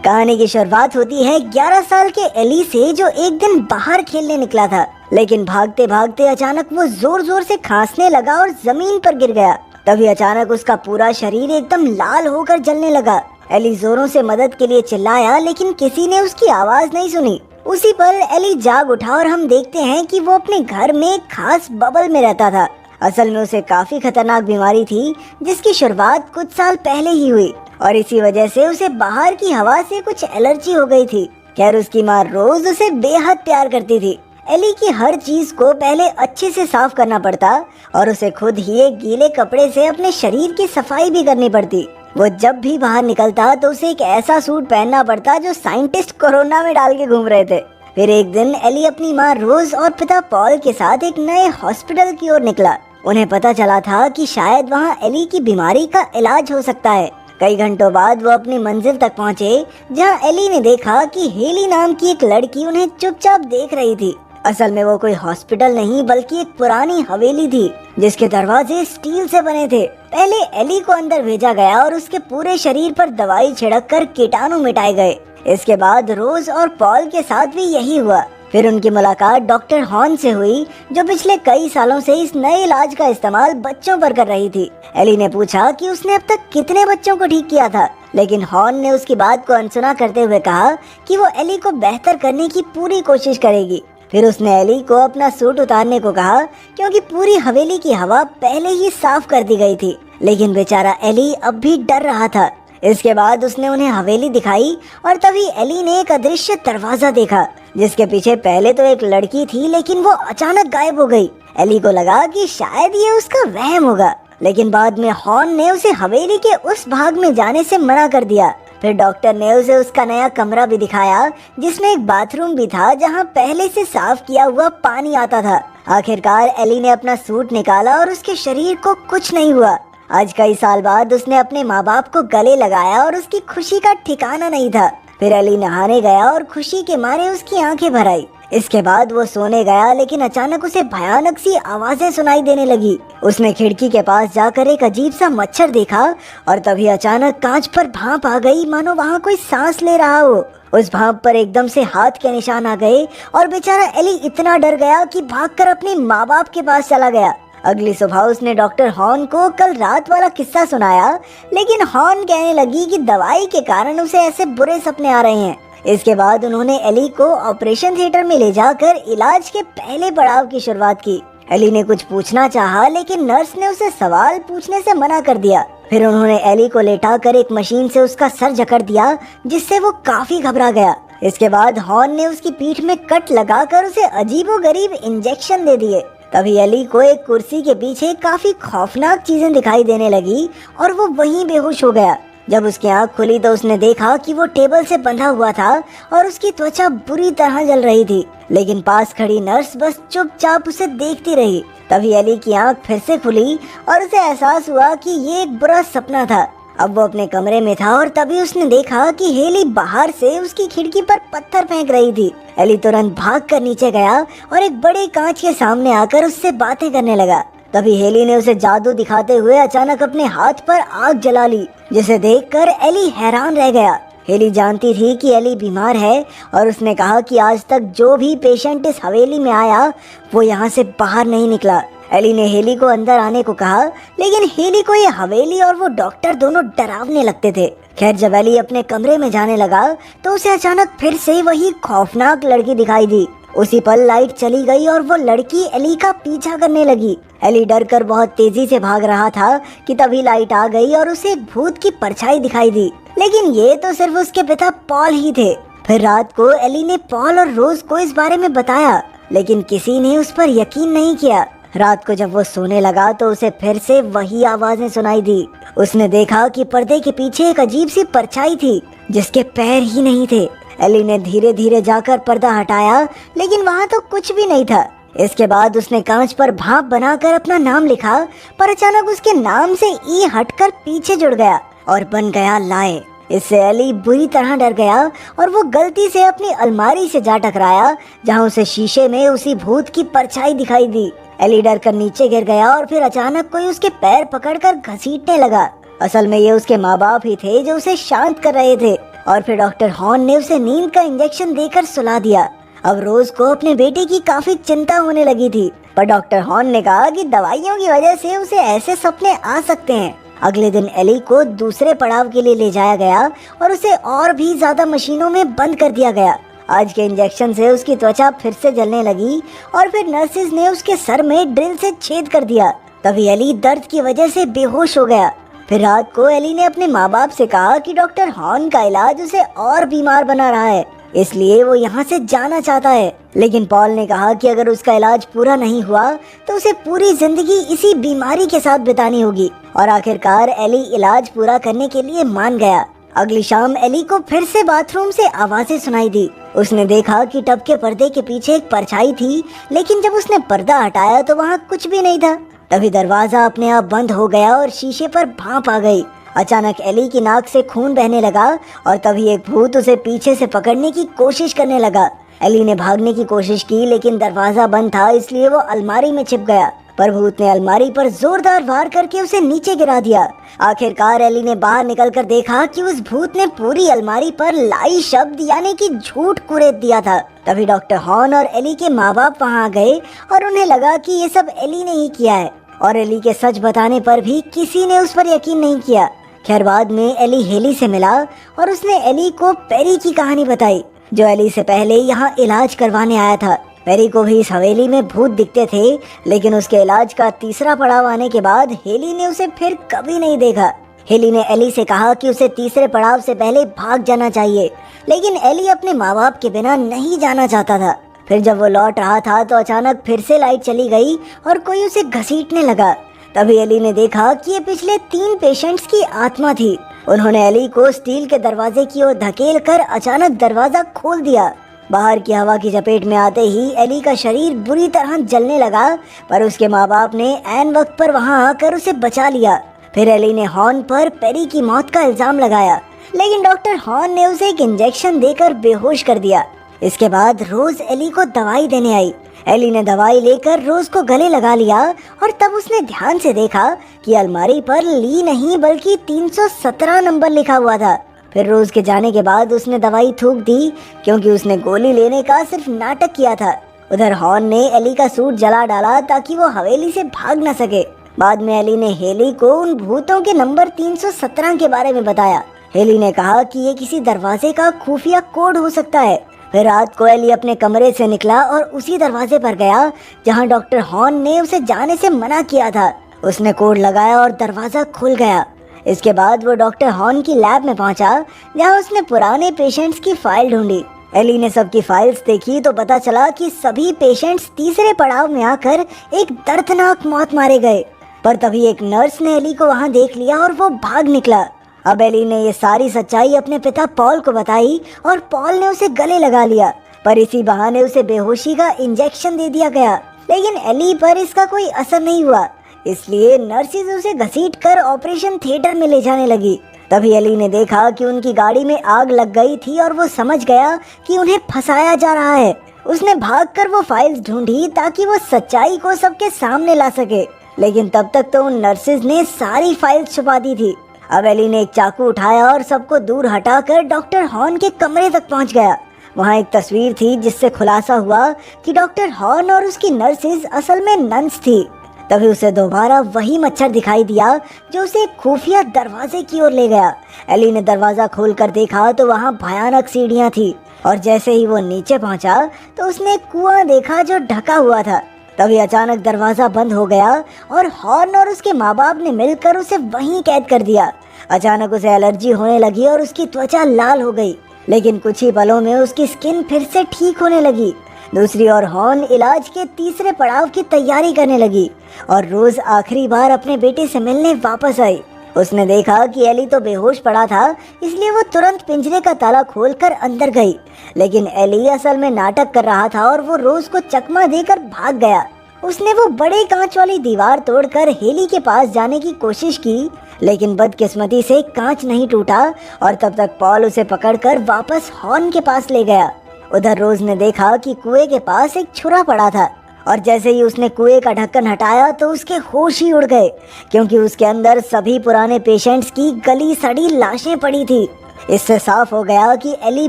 कहानी की शुरुआत होती है 11 साल के एली से, जो एक दिन बाहर खेलने निकला था, लेकिन भागते भागते अचानक वो जोर जोर से खांसने लगा और जमीन पर गिर गया। तभी अचानक उसका पूरा शरीर एकदम लाल होकर जलने लगा। एली जोरों से मदद के लिए चिल्लाया, लेकिन किसी ने उसकी आवाज नहीं सुनी। उसी पल एली जाग उठा और हम देखते हैं कि वो अपने घर में एक खास बबल में रहता था। असल में उसे काफी खतरनाक बीमारी थी, जिसकी शुरुआत कुछ साल पहले ही हुई और इसी वजह से उसे बाहर की हवा से कुछ एलर्जी हो गई थी। खैर, उसकी माँ रोज उसे बेहद प्यार करती थी। एली की हर चीज को पहले अच्छे से साफ करना पड़ता और उसे खुद ही एक गीले कपड़े से अपने शरीर की सफाई भी करनी पड़ती। वो जब भी बाहर निकलता तो उसे एक ऐसा सूट पहनना पड़ता जो साइंटिस्ट कोरोना में डाल के घूम रहे थे। फिर एक दिन एली अपनी माँ रोज और पिता पॉल के साथ एक नए हॉस्पिटल की ओर निकला। उन्हें पता चला था कि शायद वहाँ एली की बीमारी का इलाज हो सकता है। कई घंटों बाद वो अपनी मंजिल तक पहुँचे, जहाँ एली ने देखा कि हेली नाम की एक लड़की उन्हें चुपचाप देख रही थी। असल में वो कोई हॉस्पिटल नहीं बल्कि एक पुरानी हवेली थी, जिसके दरवाजे स्टील से बने थे। पहले एली को अंदर भेजा गया और उसके पूरे शरीर पर दवाई छिड़क कर कीटाणु मिटाए गए। इसके बाद रोज और पॉल के साथ भी यही हुआ। फिर उनकी मुलाकात डॉक्टर हॉर्न से हुई, जो पिछले कई सालों से इस नए इलाज का इस्तेमाल बच्चों पर कर रही थी। एली ने पूछा कि उसने अब तक कितने बच्चों को ठीक किया था, लेकिन हॉर्न ने उसकी बात को अनसुना करते हुए कहा कि वो एली को बेहतर करने की पूरी कोशिश करेगी। फिर उसने एली को अपना सूट उतारने को कहा, क्योंकि पूरी हवेली की हवा पहले ही साफ कर दी गई थी, लेकिन बेचारा एली अब भी डर रहा था। इसके बाद उसने उन्हें हवेली दिखाई और तभी एली ने एक अदृश्य दरवाजा देखा, जिसके पीछे पहले तो एक लड़की थी, लेकिन वो अचानक गायब हो गई। एली को लगा कि शायद ये उसका वहम होगा, लेकिन बाद में हॉर्न ने उसे हवेली के उस भाग में जाने से मना कर दिया। फिर डॉक्टर ने उसे उसका नया कमरा भी दिखाया, जिसमें एक बाथरूम भी था, जहां पहले से साफ किया हुआ पानी आता था। आखिरकार एली ने अपना सूट निकाला और उसके शरीर को कुछ नहीं हुआ। आज कई साल बाद उसने अपने माँ बाप को गले लगाया और उसकी खुशी का ठिकाना नहीं था। फिर एली नहाने गया और खुशी के मारे उसकी आंखें भर आई। इसके बाद वो सोने गया, लेकिन अचानक उसे भयानक सी आवाजें सुनाई देने लगी। उसने खिड़की के पास जाकर एक अजीब सा मच्छर देखा और तभी अचानक कांच पर भाप आ गई, मानो वहाँ कोई सांस ले रहा हो। उस भाप पर एकदम से हाथ के निशान आ गए और बेचारा एली इतना डर गया कि भागकर अपने माँ बाप के पास चला गया। अगली सुबह उसने डॉक्टर हॉर्न को कल रात वाला किस्सा सुनाया, लेकिन हॉर्न कहने लगी कि दवाई के कारण उसे ऐसे बुरे सपने आ रहे हैं। इसके बाद उन्होंने एली को ऑपरेशन थिएटर में ले जाकर इलाज के पहले पड़ाव की शुरुआत की। एली ने कुछ पूछना चाहा, लेकिन नर्स ने उसे सवाल पूछने से मना कर दिया। फिर उन्होंने एली को लेटाकर एक मशीन से उसका सर जकड़ दिया, जिससे वो काफी घबरा गया। इसके बाद हॉर्न ने उसकी पीठ में कट लगाकर उसे अजीबोगरीब इंजेक्शन दे दिए। तभी एली को एक कुर्सी के पीछे काफी खौफनाक चीजें दिखाई देने लगी और वो वहीं बेहोश हो गया। जब उसकी आंख खुली तो उसने देखा कि वो टेबल से बंधा हुआ था और उसकी त्वचा बुरी तरह जल रही थी, लेकिन पास खड़ी नर्स बस चुपचाप उसे देखती रही। तभी एली की आंख फिर से खुली और उसे एहसास हुआ कि ये एक बुरा सपना था। अब वो अपने कमरे में था और तभी उसने देखा कि हेली बाहर से उसकी खिड़की पर पत्थर फेंक रही थी। एली तुरंत भागकर नीचे गया और एक बड़े कांच के सामने आकर उससे बातें करने लगा। तभी हेली ने उसे जादू दिखाते हुए अचानक अपने हाथ पर आग जला ली, जिसे देखकर एली हैरान रह गया। हेली जानती थी कि एली बीमार है और उसने कहा कि आज तक जो भी पेशेंट इस हवेली में आया वो यहाँ से बाहर नहीं निकला। एली ने हेली को अंदर आने को कहा, लेकिन हेली को ये हवेली और वो डॉक्टर दोनों डरावने लगते थे। खैर, जब एली अपने कमरे में जाने लगा तो उसे अचानक फिर से वही खौफनाक लड़की दिखाई दी। उसी पल लाइट चली गई और वो लड़की एली का पीछा करने लगी। एली डरकर बहुत तेजी से भाग रहा था कि तभी लाइट आ गई और उसे एक भूत की परछाई दिखाई दी, लेकिन ये तो सिर्फ उसके पिता पॉल ही थे। फिर रात को एली ने पॉल और रोज को इस बारे में बताया, लेकिन किसी ने उस पर यकीन नहीं किया। रात को जब वो सोने लगा तो उसे फिर से वही आवाजें सुनाई दी। उसने देखा कि पर्दे के पीछे एक अजीब सी परछाई थी, जिसके पैर ही नहीं थे। एली ने धीरे धीरे जाकर पर्दा हटाया, लेकिन वहाँ तो कुछ भी नहीं था। इसके बाद उसने कांच पर भाप बनाकर अपना नाम लिखा, पर अचानक उसके नाम से ई हटकर पीछे जुड़ गया और बन गया लाए। इससे एली बुरी तरह डर गया और वो गलती से अपनी अलमारी से जा टकराया, जहाँ उसे शीशे में उसी भूत की परछाई दिखाई दी। एली डर कर नीचे गिर गया और फिर अचानक कोई उसके पैर पकड़कर घसीटने लगा। असल में ये उसके माँ बाप ही थे जो उसे शांत कर रहे थे। और फिर डॉक्टर हॉर्न ने उसे नींद का इंजेक्शन देकर सुला दिया। अब रोज को अपने बेटे की काफी चिंता होने लगी थी, पर डॉक्टर हॉर्न ने कहा कि दवाइयों की वजह से उसे ऐसे सपने आ सकते हैं। अगले दिन एली को दूसरे पड़ाव के लिए ले जाया गया और उसे और भी ज्यादा मशीनों में बंद कर दिया गया। आज के इंजेक्शन से उसकी त्वचा फिर से जलने लगी और फिर नर्सिस ने उसके सर में ड्रिल से छेद कर दिया। तभी एली दर्द की वजह से बेहोश हो गया। फिर रात को एली ने अपने माँ बाप से कहा कि डॉक्टर हॉर्न का इलाज उसे और बीमार बना रहा है, इसलिए वो यहाँ से जाना चाहता है। लेकिन पॉल ने कहा कि अगर उसका इलाज पूरा नहीं हुआ तो उसे पूरी जिंदगी इसी बीमारी के साथ बितानी होगी। और आखिरकार एली इलाज पूरा करने के लिए मान गया। अगली शाम एली को फिर से बाथरूम से आवाजें सुनाई दी। उसने देखा कि टब के पर्दे के पीछे एक परछाई थी, लेकिन जब उसने पर्दा हटाया तो वहाँ कुछ भी नहीं था। तभी दरवाजा अपने आप बंद हो गया और शीशे पर भांप आ गई। अचानक एली की नाक से खून बहने लगा और तभी एक भूत उसे पीछे से पकड़ने की कोशिश करने लगा। एली ने भागने की कोशिश की, लेकिन दरवाजा बंद था, इसलिए वो अलमारी में छिप गया। पर भूत ने अलमारी पर जोरदार वार करके उसे नीचे गिरा दिया। आखिरकार एली ने बाहर निकलकर देखा कि उस भूत ने पूरी अलमारी पर लाई शब्द यानी कि झूठ कुरेद दिया था। तभी डॉक्टर हॉर्न और एली के माँ बाप वहाँ गए और उन्हें लगा कि ये सब एली ने ही किया है, और एली के सच बताने पर भी किसी ने उस पर यकीन नहीं किया। खैर बाद में एली हेली से मिला और उसने एली को पेरी की कहानी बताई, जो एली से पहले यहाँ इलाज करवाने आया था। पेरी को भी इस हवेली में भूत दिखते थे, लेकिन उसके इलाज का तीसरा पड़ाव आने के बाद हेली ने उसे फिर कभी नहीं देखा। हेली ने एली से कहा कि उसे तीसरे पड़ाव से पहले भाग जाना चाहिए, लेकिन एली अपने माँ बाप के बिना नहीं जाना चाहता था। फिर जब वो लौट रहा था तो अचानक फिर से लाइट चली गई और कोई उसे घसीटने लगा। तभी एली ने देखा कि ये पिछले 3 पेशेंट्स की आत्मा थी। उन्होंने एली को स्टील के दरवाजे की ओर धकेल कर अचानक दरवाजा खोल दिया। बाहर की हवा की चपेट में आते ही एली का शरीर बुरी तरह जलने लगा, पर उसके माँ बाप ने ऐन वक्त पर वहाँ आकर उसे बचा लिया। फिर एली ने हॉर्न पर पेरी की मौत का इल्जाम लगाया, लेकिन डॉक्टर हॉर्न ने उसे एक इंजेक्शन देकर बेहोश कर दिया। इसके बाद रोज एली को दवाई देने आई। एली ने दवाई लेकर रोज को गले लगा लिया और तब उसने ध्यान से देखा कि अलमारी पर ली नहीं बल्कि 317 नंबर लिखा हुआ था। फिर रोज के जाने के बाद उसने दवाई थूक दी, क्योंकि उसने गोली लेने का सिर्फ नाटक किया था। उधर हॉर्न ने एली का सूट जला डाला ताकि वो हवेली से भाग न सके। बाद में एली ने हेली को उन भूतों के नंबर 317 के बारे में बताया। हेली ने कहा कि ये किसी दरवाजे का खुफिया कोड हो सकता है। फिर रात को एली अपने कमरे से निकला और उसी दरवाजे पर गया जहां डॉक्टर हॉर्न ने उसे जाने से मना किया था। उसने कोड लगाया और दरवाजा खुल गया। इसके बाद वो डॉक्टर हॉर्न की लैब में पहुंचा, जहां उसने पुराने पेशेंट्स की फाइल ढूंढी। एली ने सबकी फाइल्स देखी तो पता चला कि सभी पेशेंट्स तीसरे पड़ाव में आकर एक दर्दनाक मौत मारे गए। पर तभी एक नर्स ने एली को वहां देख लिया और वो भाग निकला। अब एली ने ये सारी सच्चाई अपने पिता पॉल को बताई और पॉल ने उसे गले लगा लिया, पर इसी बहाने उसे बेहोशी का इंजेक्शन दे दिया गया। लेकिन एली पर इसका कोई असर नहीं हुआ, इसलिए नर्सिस उसे घसीटकर ऑपरेशन थिएटर में ले जाने लगी। तभी एली ने देखा कि उनकी गाड़ी में आग लग गई थी और वो समझ गया कि उन्हें फंसाया जा रहा है। उसने भागकर वो फाइल्स ढूंढी ताकि वो सच्चाई को सबके सामने ला सके, लेकिन तब तक तो उन नर्सिस ने सारी फाइल्स छुपा दी थी। अब एली ने एक चाकू उठाया और सबको दूर हटाकर डॉक्टर हॉर्न के कमरे तक पहुंच गया। वहाँ एक तस्वीर थी जिससे खुलासा हुआ कि डॉक्टर हॉर्न और उसकी नर्सिस असल में नन्स थी। तभी उसे दोबारा वही मच्छर दिखाई दिया जो उसे एक खुफिया दरवाजे की ओर ले गया। एली ने दरवाजा खोलकर देखा तो वहाँ भयानक सीढ़ियाँ थी, और जैसे ही वो नीचे पहुंचा तो उसने एक कुआं देखा जो ढका हुआ था। तभी अचानक दरवाजा बंद हो गया और हॉर्न और उसके माँ बाप ने मिलकर उसे वहीं कैद कर दिया। अचानक उसे एलर्जी होने लगी और उसकी त्वचा लाल हो गई, लेकिन कुछ ही पलों में उसकी स्किन फिर से ठीक होने लगी। दूसरी ओर हॉर्न इलाज के तीसरे पड़ाव की तैयारी करने लगी और रोज आखिरी बार अपने बेटे से मिलने वापस आई। उसने देखा कि एली तो बेहोश पड़ा था, इसलिए वो तुरंत पिंजरे का ताला खोलकर अंदर गई। लेकिन एली असल में नाटक कर रहा था और वो रोज को चकमा देकर भाग गया। उसने वो बड़े कांच वाली दीवार तोड़कर हेली के पास जाने की कोशिश की, लेकिन बदकिस्मती से कांच नहीं टूटा और तब तक पॉल उसे पकड़कर वापस हॉर्न के पास ले गया। उधर रोज ने देखा कि कुएं के पास एक छुरा पड़ा था, और जैसे ही उसने कुएं का ढक्कन हटाया तो उसके होश ही उड़ गए, क्योंकि उसके अंदर सभी पुराने पेशेंट्स की गली सड़ी लाशें पड़ी थी। इससे साफ हो गया कि एली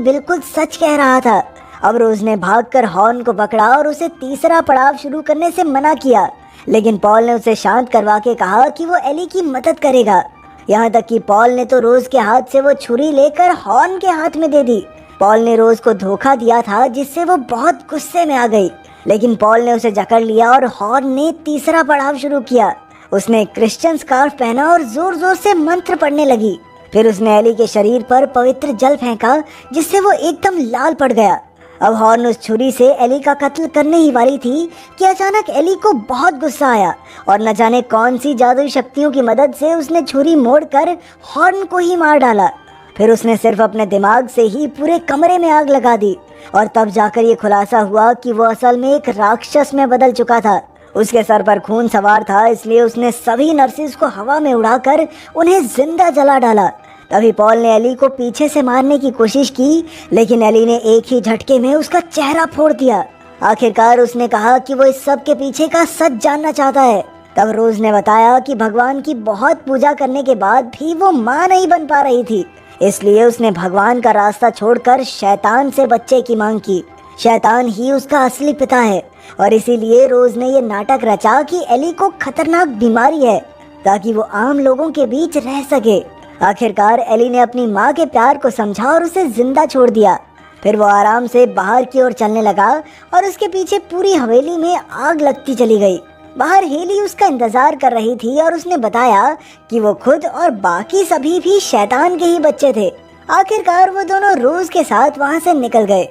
बिल्कुल सच कह रहा था। अब रोज ने भागकर हॉर्न को पकड़ा और उसे तीसरा पड़ाव शुरू करने से मना किया, लेकिन पॉल ने उसे शांत करवा के कहा कि वो एली की मदद करेगा। यहाँ तक कि पॉल ने तो रोज के हाथ से वो छुरी लेकर हॉर्न के हाथ में दे दी। पॉल ने रोज को धोखा दिया था, जिससे वो बहुत गुस्से में आ गई, लेकिन पॉल ने उसे जकड़ लिया और हॉर्न ने तीसरा पड़ाव शुरू किया। उसने क्रिश्चियन स्कार्फ पहना और जोर जोर से मंत्र पढ़ने लगी। फिर उसने एली के शरीर पर पवित्र जल फेंका, जिससे वो एकदम लाल पड़ गया। अब हॉर्न उस छुरी से एली का कत्ल करने ही वाली थी कि अचानक एली को बहुत गुस्सा आया और न जाने कौन सी जादुई शक्तियों की मदद से उसने छुरी मोड़कर हॉर्न को ही मार डाला। फिर उसने सिर्फ अपने दिमाग से ही पूरे कमरे में आग लगा दी और तब जाकर ये खुलासा हुआ कि वो असल में एक राक्षस में बदल चुका था। उसके सर पर खून सवार था, इसलिए उसने सभी नर्सिस को हवा में उड़ाकर उन्हें जिंदा जला डाला। तभी पॉल ने एली को पीछे से मारने की कोशिश की, लेकिन एली ने एक ही झटके में उसका चेहरा फोड़ दिया। आखिरकार उसने कहा कि वो इस सब के पीछे का सच जानना चाहता है। तब रोज ने बताया कि भगवान की बहुत पूजा करने के बाद भी वो मां नहीं बन पा रही थी, इसलिए उसने भगवान का रास्ता छोड़कर शैतान से बच्चे की मांग की। शैतान ही उसका असली पिता है और इसीलिए रोज ने ये नाटक रचा कि एली को खतरनाक बीमारी है ताकि वो आम लोगों के बीच रह सके। आखिरकार एली ने अपनी माँ के प्यार को समझा और उसे जिंदा छोड़ दिया। फिर वो आराम से बाहर की ओर चलने लगा और उसके पीछे पूरी हवेली में आग लगती चली गई। बाहर हेली उसका इंतजार कर रही थी और उसने बताया कि वो खुद और बाकी सभी भी शैतान के ही बच्चे थे। आखिरकार वो दोनों रोज के साथ वहाँ से निकल गए।